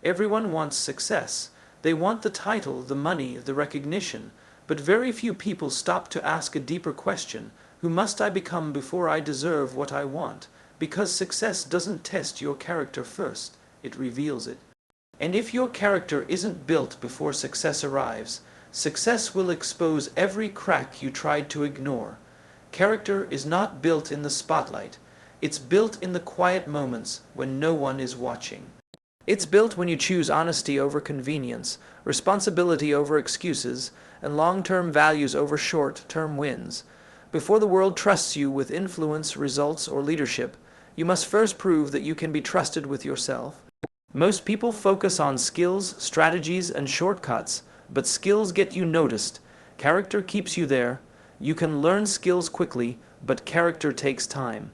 Everyone wants success. They want the title, the money, the recognition, but very few people stop to ask a deeper question: who must I become before I deserve what I want? Because success doesn't test your character first, it reveals it. And if your character isn't built before success arrives, success will expose every crack you tried to ignore. Character is not built in the spotlight. It's built in the quiet moments when no one is watching. It's built when you choose honesty over convenience, responsibility over excuses, and long-term values over short-term wins. Before the world trusts you with influence, results, or leadership, you must first prove that you can be trusted with yourself. Most people focus on skills, strategies, and shortcuts, but skills get you noticed. Character keeps you there. You can learn skills quickly, but character takes time.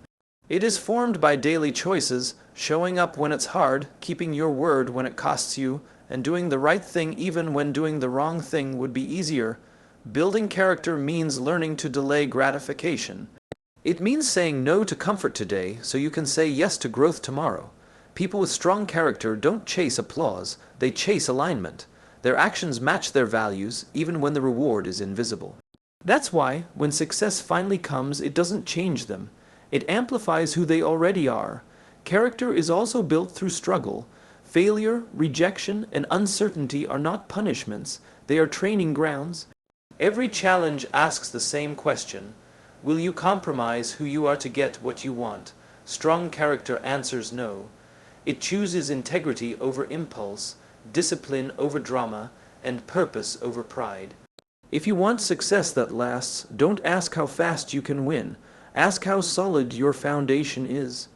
It is formed by daily choices, showing up when it's hard, keeping your word when it costs you, and doing the right thing even when doing the wrong thing would be easier. Building character means learning to delay gratification. It means saying no to comfort today so you can say yes to growth tomorrow. People with strong character don't chase applause, they chase alignment. Their actions match their values even when the reward is invisible. That's why, when success finally comes, it doesn't change them. It amplifies who they already are. Character is also built through struggle. Failure, rejection, and uncertainty are not punishments, they are training grounds. Every challenge asks the same question: will you compromise who you are to get what you want? Strong character answers no. It chooses integrity over impulse, discipline over drama, and purpose over pride. If you want success that lasts, don't ask how fast you can win. Ask how solid your foundation is.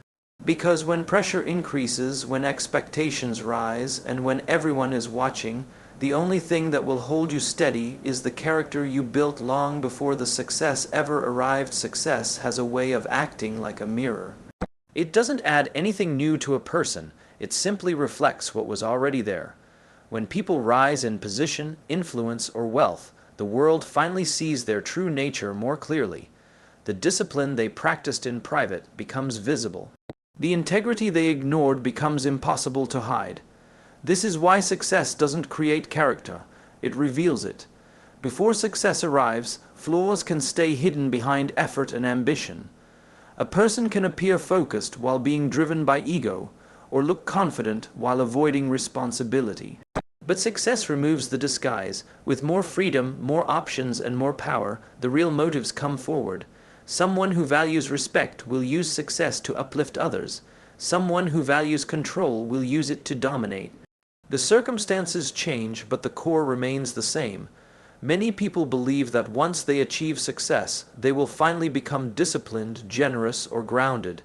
Because when pressure increases, when expectations rise, and when everyone is watching, the only thing that will hold you steady is the character you built long before the success ever arrived. Success has a way of acting like a mirror. It doesn't add anything new to a person, it simply reflects what was already there. When people rise in position, influence, or wealth, the world finally sees their true nature more clearly. The discipline they practiced in private becomes visible. The integrity they ignored becomes impossible to hide. This is why success doesn't create character, it reveals it. Before success arrives, flaws can stay hidden behind effort and ambition. A person can appear focused while being driven by ego, or look confident while avoiding responsibility. But success removes the disguise. With more freedom, more options, and more power, the real motives come forward. Someone who values respect will use success to uplift others. Someone who values control will use it to dominate. The circumstances change, but the core remains the same. Many people believe that once they achieve success, they will finally become disciplined, generous, or grounded.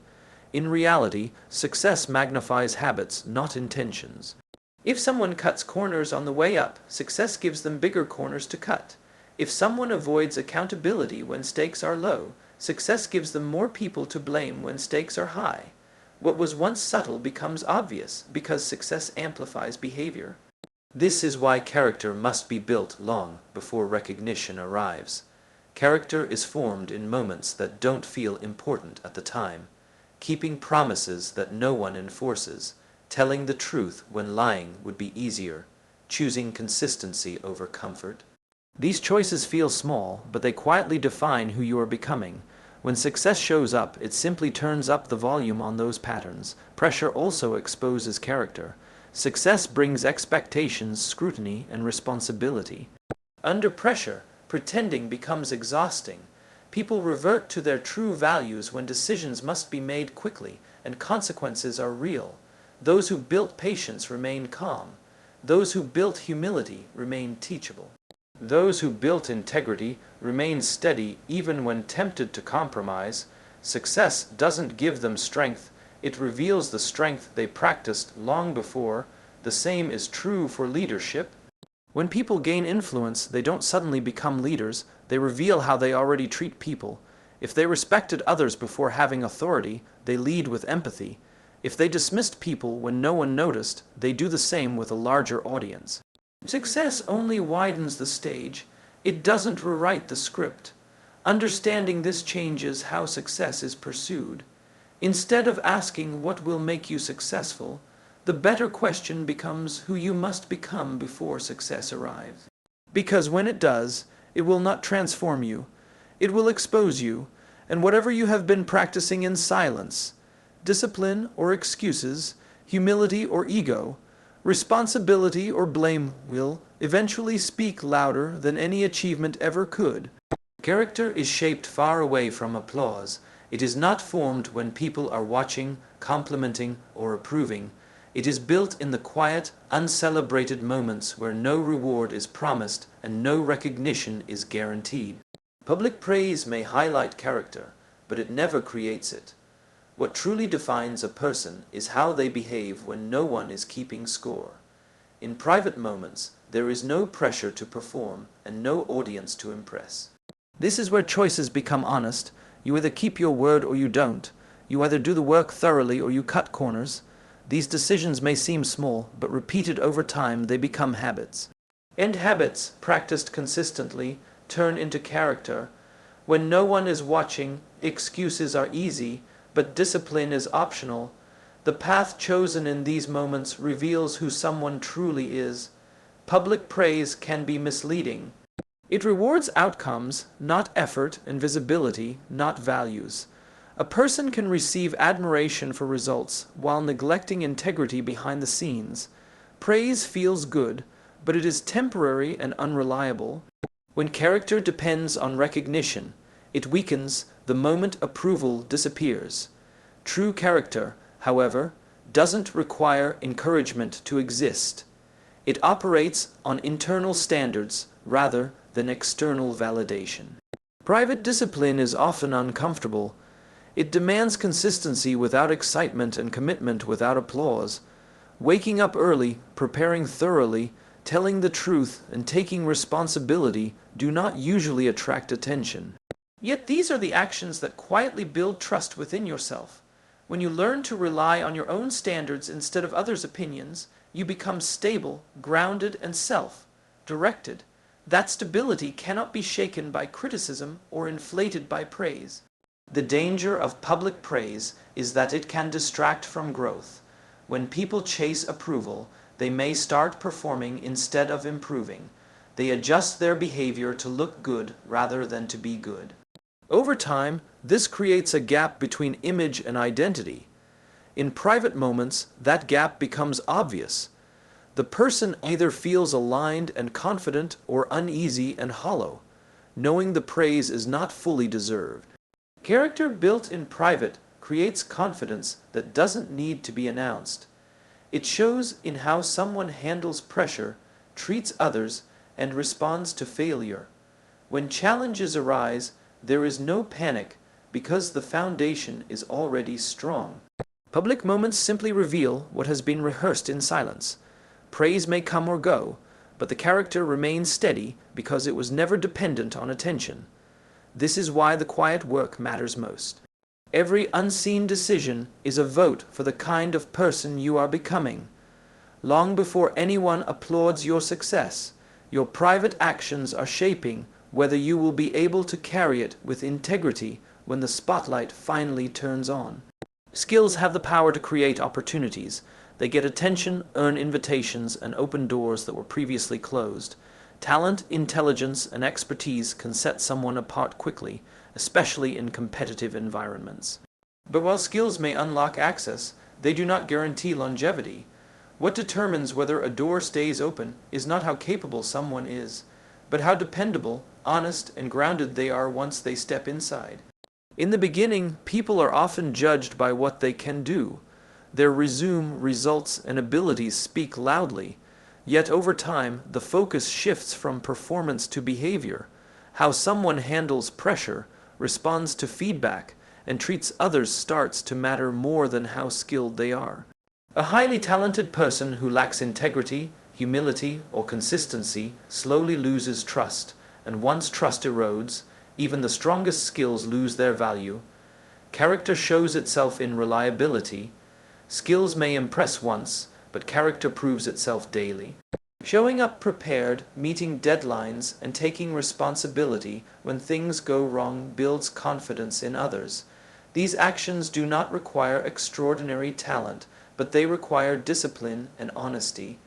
In reality, success magnifies habits, not intentions. If someone cuts corners on the way up, success gives them bigger corners to cut. If someone avoids accountability when stakes are low, success gives them more people to blame when stakes are high. What was once subtle becomes obvious because success amplifies behavior. This is why character must be built long before recognition arrives. Character is formed in moments that don't feel important at the time, keeping promises that no one enforces, telling the truth when lying would be easier, choosing consistency over comfort. These choices feel small, but they quietly define who you are becoming. When success shows up, it simply turns up the volume on those patterns. Pressure also exposes character. Success brings expectations, scrutiny, and responsibility. Under pressure, pretending becomes exhausting. People revert to their true values when decisions must be made quickly and consequences are real. Those who built patience remain calm. Those who built humility remain teachable. Those who built integrity remain steady even when tempted to compromise. Success doesn't give them strength, it reveals the strength they practiced long before. The same is true for leadership. When people gain influence, they don't suddenly become leaders, they reveal how they already treat people. If they respected others before having authority, they lead with empathy. If they dismissed people when no one noticed, they do the same with a larger audience. Success only widens the stage. It doesn't rewrite the script. Understanding this changes how success is pursued. Instead of asking what will make you successful, the better question becomes who you must become before success arrives. Because when it does, it will not transform you, it will expose you, and whatever you have been practicing in silence, discipline or excuses, humility or ego, responsibility or blame will eventually speak louder than any achievement ever could. Character is shaped far away from applause. It is not formed when people are watching, complimenting, or approving. It is built in the quiet, uncelebrated moments where no reward is promised and no recognition is guaranteed. Public praise may highlight character, but it never creates it. What truly defines a person is how they behave when no one is keeping score. In private moments, there is no pressure to perform and no audience to impress. This is where choices become honest. You either keep your word or you don't. You either do the work thoroughly or you cut corners. These decisions may seem small, but repeated over time, they become habits. And habits, practiced consistently, turn into character. When no one is watching, excuses are easy, but discipline is optional. The path chosen in these moments reveals who someone truly is. Public praise can be misleading. It rewards outcomes, not effort, and visibility, not values. A person can receive admiration for results while neglecting integrity behind the scenes. Praise feels good, but it is temporary and unreliable. When character depends on recognition, it weakens the moment approval disappears. True character, however, doesn't require encouragement to exist. It operates on internal standards rather than external validation. Private discipline is often uncomfortable. It demands consistency without excitement and commitment without applause. Waking up early, preparing thoroughly, telling the truth, and taking responsibility do not usually attract attention. Yet these are the actions that quietly build trust within yourself. When you learn to rely on your own standards instead of others' opinions, you become stable, grounded, and self-directed. That stability cannot be shaken by criticism or inflated by praise. The danger of public praise is that it can distract from growth. When people chase approval, they may start performing instead of improving. They adjust their behavior to look good rather than to be good. Over time, this creates a gap between image and identity. In private moments, that gap becomes obvious. The person either feels aligned and confident or uneasy and hollow, knowing the praise is not fully deserved. Character built in private creates confidence that doesn't need to be announced. It shows in how someone handles pressure, treats others, and responds to failure. When challenges arise, there is no panic because the foundation is already strong. Public moments simply reveal what has been rehearsed in silence. Praise may come or go, but the character remains steady because it was never dependent on attention. This is why the quiet work matters most. Every unseen decision is a vote for the kind of person you are becoming. Long before anyone applauds your success, your private actions are shaping whether you will be able to carry it with integrity when the spotlight finally turns on. Skills have the power to create opportunities. They get attention, earn invitations, and open doors that were previously closed. Talent, intelligence, and expertise can set someone apart quickly, especially in competitive environments. But while skills may unlock access, they do not guarantee longevity. What determines whether a door stays open is not how capable someone is, but how dependable, honest, and grounded they are once they step inside. In the beginning, people are often judged by what they can do. Their resume, results, and abilities speak loudly. Yet over time, the focus shifts from performance to behavior. How someone handles pressure, responds to feedback, and treats others starts to matter more than how skilled they are. A highly talented person who lacks integrity, humility, or consistency slowly loses trust, and once trust erodes, even the strongest skills lose their value. Character shows itself in reliability. Skills may impress once, but character proves itself daily. Showing up prepared, meeting deadlines, and taking responsibility when things go wrong builds confidence in others. These actions do not require extraordinary talent, but they require discipline and honesty.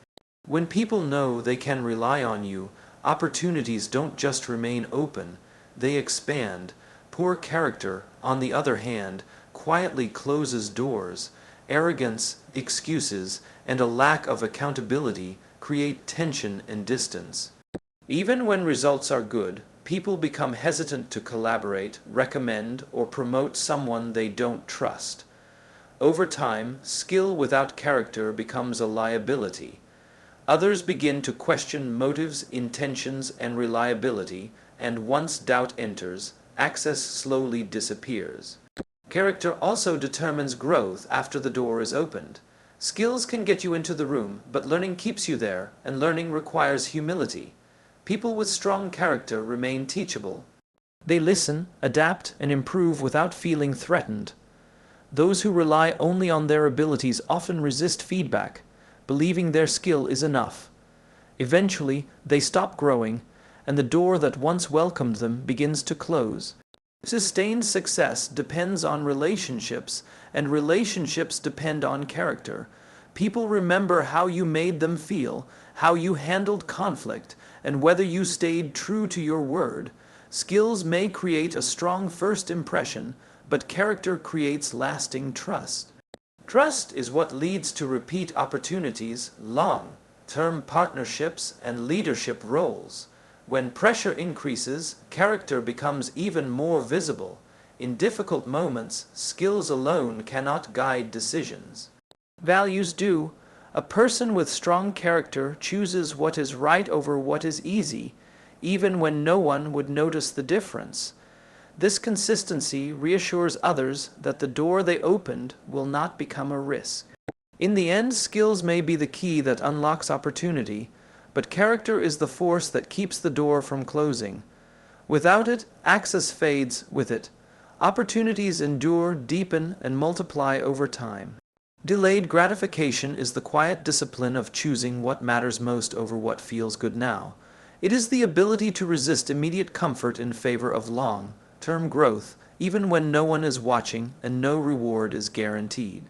When people know they can rely on you, opportunities don't just remain open, they expand. Poor character, on the other hand, quietly closes doors. Arrogance, excuses, and a lack of accountability create tension and distance. Even when results are good, people become hesitant to collaborate, recommend, or promote someone they don't trust. Over time, skill without character becomes a liability. Others begin to question motives, intentions, and reliability, and once doubt enters, access slowly disappears. Character also determines growth after the door is opened. Skills can get you into the room, but learning keeps you there, and learning requires humility. People with strong character remain teachable. They listen, adapt, and improve without feeling threatened. Those who rely only on their abilities often resist feedback, believing their skill is enough. Eventually, they stop growing, and the door that once welcomed them begins to close. Sustained success depends on relationships, and relationships depend on character. People remember how you made them feel, how you handled conflict, and whether you stayed true to your word. Skills may create a strong first impression, but character creates lasting trust. Trust is what leads to repeat opportunities, long-term partnerships, and leadership roles. When pressure increases, character becomes even more visible. In difficult moments, skills alone cannot guide decisions. Values do. A person with strong character chooses what is right over what is easy, even when no one would notice the difference. This consistency reassures others that the door they opened will not become a risk. In the end, skills may be the key that unlocks opportunity, but character is the force that keeps the door from closing. Without it, access fades with it. Opportunities endure, deepen, and multiply over time. Delayed gratification is the quiet discipline of choosing what matters most over what feels good now. It is the ability to resist immediate comfort in favor of long-term growth, even when no one is watching and no reward is guaranteed.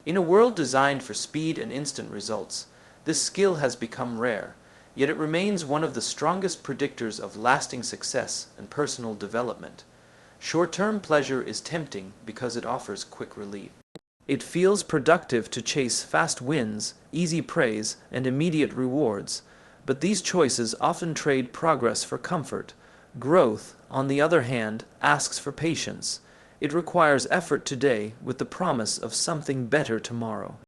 In a world designed for speed and instant results, this skill has become rare. Yet it remains one of the strongest predictors of lasting success and personal development. Short-term pleasure is tempting because it offers quick relief. It feels productive to chase fast wins, easy praise, and immediate rewards, but these choices often trade progress for comfort. Growth, on the other hand, asks for patience. It requires effort today with the promise of something better tomorrow.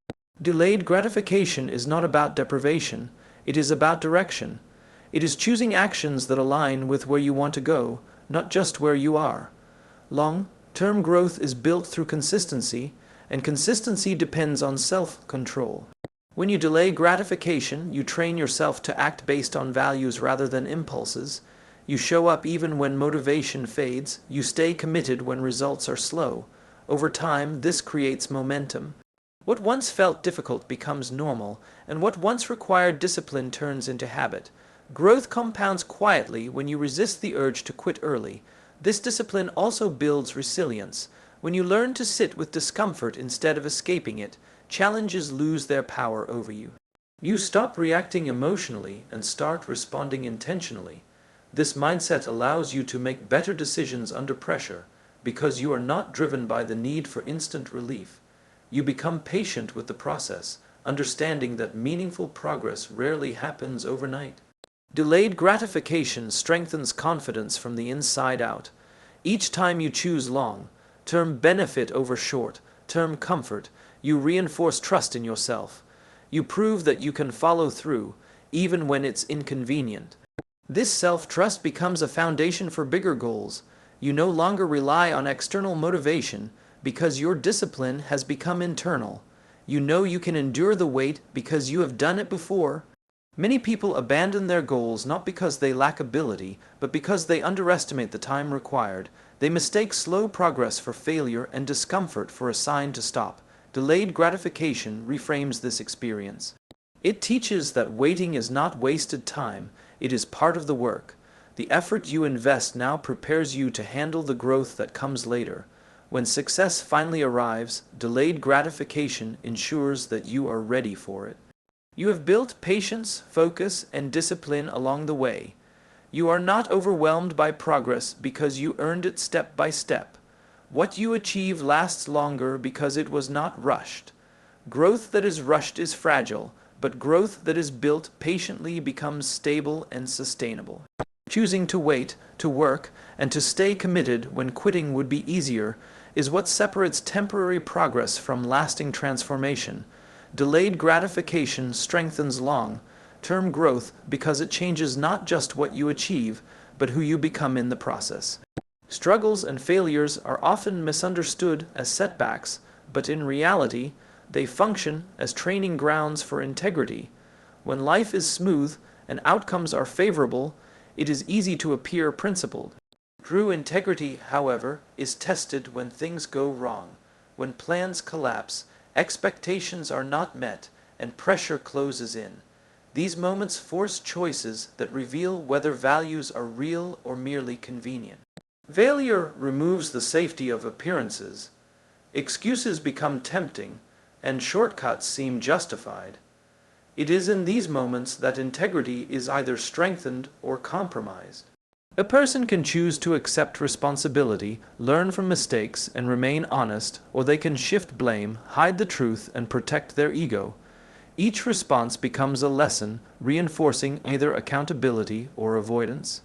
Delayed gratification is not about deprivation. It is about direction. It is choosing actions that align with where you want to go, not just where you are. Long-term growth is built through consistency, and consistency depends on self-control. When you delay gratification, you train yourself to act based on values rather than impulses. You show up even when motivation fades. You stay committed when results are slow. Over time, this creates momentum. What once felt difficult becomes normal, and what once required discipline turns into habit. Growth compounds quietly when you resist the urge to quit early. This discipline also builds resilience. When you learn to sit with discomfort instead of escaping it, challenges lose their power over you. You stop reacting emotionally and start responding intentionally. This mindset allows you to make better decisions under pressure because you are not driven by the need for instant relief. You become patient with the process, understanding that meaningful progress rarely happens overnight. Delayed gratification strengthens confidence from the inside out. Each time you choose long-term benefit over short-term comfort, you reinforce trust in yourself. You prove that you can follow through, even when it's inconvenient. This self-trust becomes a foundation for bigger goals. You no longer rely on external motivation, because your discipline has become internal. You know you can endure the weight because you have done it before. Many people abandon their goals not because they lack ability, but because they underestimate the time required. They mistake slow progress for failure and discomfort for a sign to stop. Delayed gratification reframes this experience. It teaches that waiting is not wasted time, it is part of the work. The effort you invest now prepares you to handle the growth that comes later. When success finally arrives, delayed gratification ensures that you are ready for it. You have built patience, focus, and discipline along the way. You are not overwhelmed by progress because you earned it step by step. What you achieve lasts longer because it was not rushed. Growth that is rushed is fragile, but growth that is built patiently becomes stable and sustainable. Choosing to wait, to work, and to stay committed when quitting would be easier is what separates temporary progress from lasting transformation. Delayed gratification strengthens long-term growth because it changes not just what you achieve, but who you become in the process. Struggles and failures are often misunderstood as setbacks, but in reality, they function as training grounds for integrity. When life is smooth and outcomes are favorable, it is easy to appear principled. True integrity, however, is tested when things go wrong, when plans collapse, expectations are not met, and pressure closes in. These moments force choices that reveal whether values are real or merely convenient. Failure removes the safety of appearances. Excuses become tempting, and shortcuts seem justified. It is in these moments that integrity is either strengthened or compromised. A person can choose to accept responsibility, learn from mistakes, and remain honest, or they can shift blame, hide the truth, and protect their ego. Each response becomes a lesson, reinforcing either accountability or avoidance.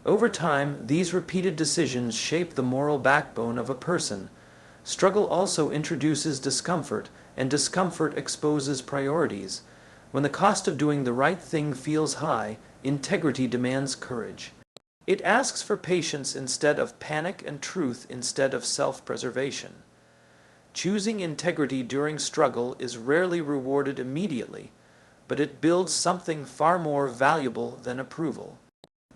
Over time, these repeated decisions shape the moral backbone of a person. Struggle also introduces discomfort, and discomfort exposes priorities. When the cost of doing the right thing feels high, integrity demands courage. It asks for patience instead of panic and truth instead of self-preservation. Choosing integrity during struggle is rarely rewarded immediately, but it builds something far more valuable than approval.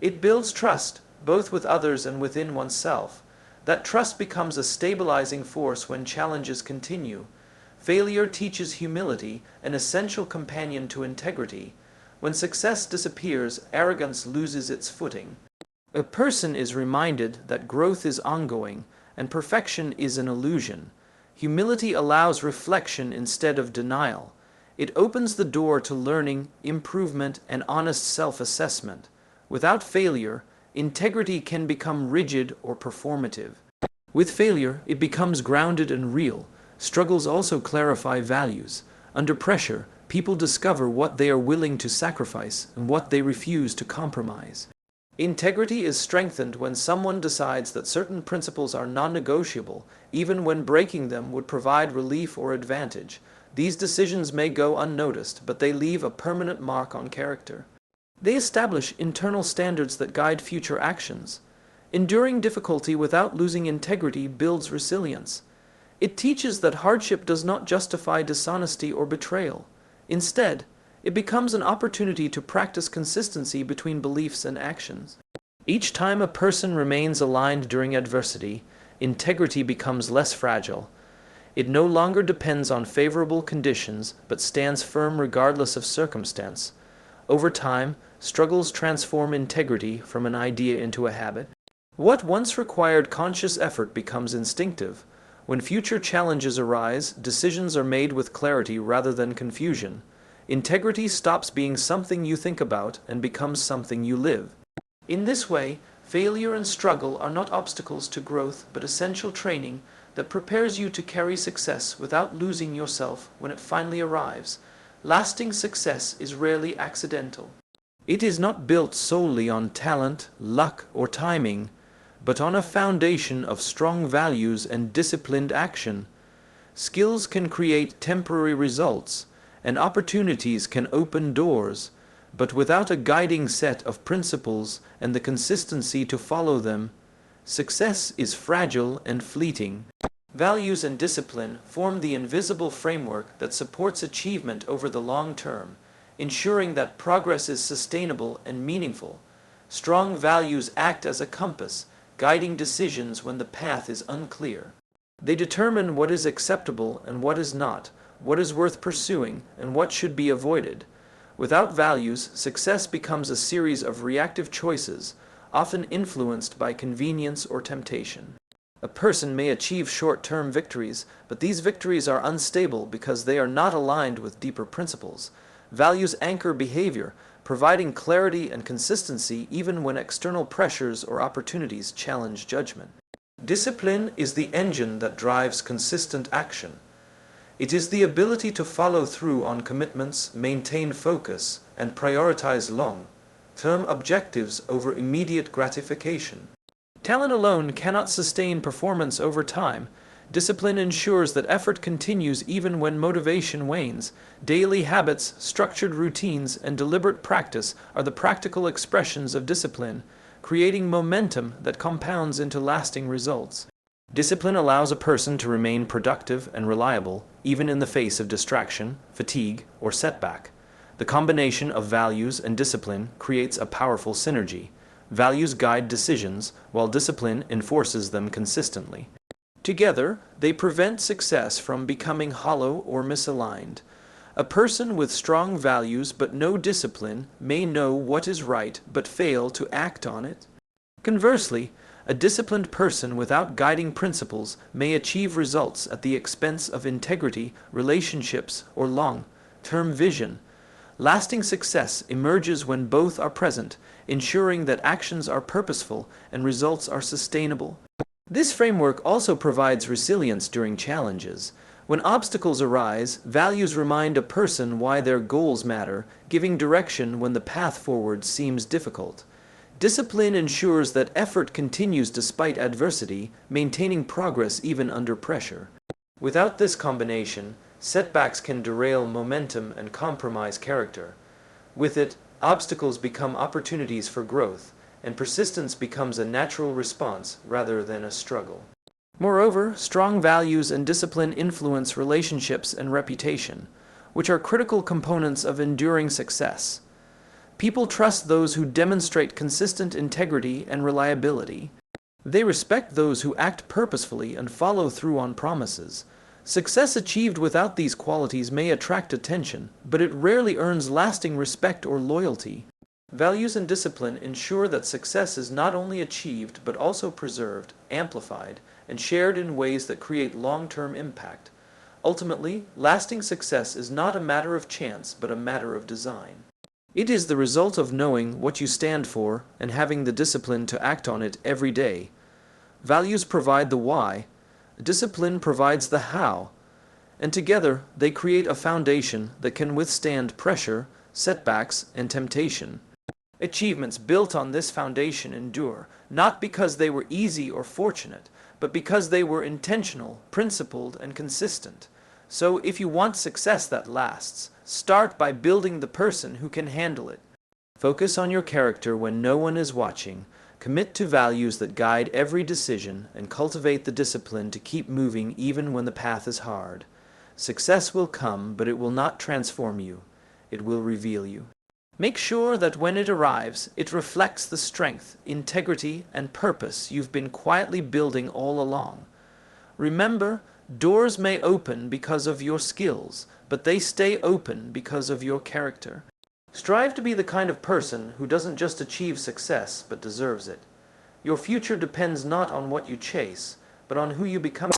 It builds trust, both with others and within oneself. That trust becomes a stabilizing force when challenges continue. Failure teaches humility, an essential companion to integrity. When success disappears, arrogance loses its footing. A person is reminded that growth is ongoing, and perfection is an illusion. Humility allows reflection instead of denial. It opens the door to learning, improvement, and honest self-assessment. Without failure, integrity can become rigid or performative. With failure, it becomes grounded and real. Struggles also clarify values. Under pressure, people discover what they are willing to sacrifice and what they refuse to compromise. Integrity is strengthened when someone decides that certain principles are non-negotiable, even when breaking them would provide relief or advantage. These decisions may go unnoticed, but they leave a permanent mark on character. They establish internal standards that guide future actions. Enduring difficulty without losing integrity builds resilience. It teaches that hardship does not justify dishonesty or betrayal. Instead, it becomes an opportunity to practice consistency between beliefs and actions. Each time a person remains aligned during adversity, integrity becomes less fragile. It no longer depends on favorable conditions, but stands firm regardless of circumstance. Over time, struggles transform integrity from an idea into a habit. What once required conscious effort becomes instinctive. When future challenges arise, decisions are made with clarity rather than confusion. Integrity stops being something you think about and becomes something you live. In this way, failure and struggle are not obstacles to growth, but essential training that prepares you to carry success without losing yourself when it finally arrives. Lasting success is rarely accidental. It is not built solely on talent, luck, or timing, but on a foundation of strong values and disciplined action. Skills can create temporary results, and opportunities can open doors, but without a guiding set of principles and the consistency to follow them, success is fragile and fleeting. Values and discipline form the invisible framework that supports achievement over the long term, ensuring that progress is sustainable and meaningful. Strong values act as a compass, guiding decisions when the path is unclear. They determine what is acceptable and what is not, what is worth pursuing, and what should be avoided. Without values, success becomes a series of reactive choices, often influenced by convenience or temptation. A person may achieve short-term victories, but these victories are unstable because they are not aligned with deeper principles. Values anchor behavior, providing clarity and consistency even when external pressures or opportunities challenge judgment. Discipline is the engine that drives consistent action. It is the ability to follow through on commitments, maintain focus, and prioritize long-term objectives over immediate gratification. Talent alone cannot sustain performance over time. Discipline ensures that effort continues even when motivation wanes. Daily habits, structured routines, and deliberate practice are the practical expressions of discipline, creating momentum that compounds into lasting results. Discipline allows a person to remain productive and reliable, even in the face of distraction, fatigue, or setback. The combination of values and discipline creates a powerful synergy. Values guide decisions, while discipline enforces them consistently. Together, they prevent success from becoming hollow or misaligned. A person with strong values but no discipline may know what is right but fail to act on it. Conversely, a disciplined person without guiding principles may achieve results at the expense of integrity, relationships, or long-term vision. Lasting success emerges when both are present, ensuring that actions are purposeful and results are sustainable. This framework also provides resilience during challenges. When obstacles arise, values remind a person why their goals matter, giving direction when the path forward seems difficult. Discipline ensures that effort continues despite adversity, maintaining progress even under pressure. Without this combination, setbacks can derail momentum and compromise character. With it, obstacles become opportunities for growth, and persistence becomes a natural response rather than a struggle. Moreover, strong values and discipline influence relationships and reputation, which are critical components of enduring success. People trust those who demonstrate consistent integrity and reliability. They respect those who act purposefully and follow through on promises. Success achieved without these qualities may attract attention, but it rarely earns lasting respect or loyalty. Values and discipline ensure that success is not only achieved but also preserved, amplified, and shared in ways that create long-term impact. Ultimately, lasting success is not a matter of chance but a matter of design. It is the result of knowing what you stand for and having the discipline to act on it every day. Values provide the why, discipline provides the how, and together they create a foundation that can withstand pressure, setbacks, and temptation. Achievements built on this foundation endure, not because they were easy or fortunate, but because they were intentional, principled, and consistent. So if you want success that lasts, start by building the person who can handle it. Focus on your character when no one is watching, commit to values that guide every decision, and cultivate the discipline to keep moving even when the path is hard. Success will come, but it will not transform you. It will reveal you. Make sure that when it arrives, it reflects the strength, integrity, and purpose you've been quietly building all along. Remember, doors may open because of your skills, but they stay open because of your character. Strive to be the kind of person who doesn't just achieve success, but deserves it. Your future depends not on what you chase, but on who you become.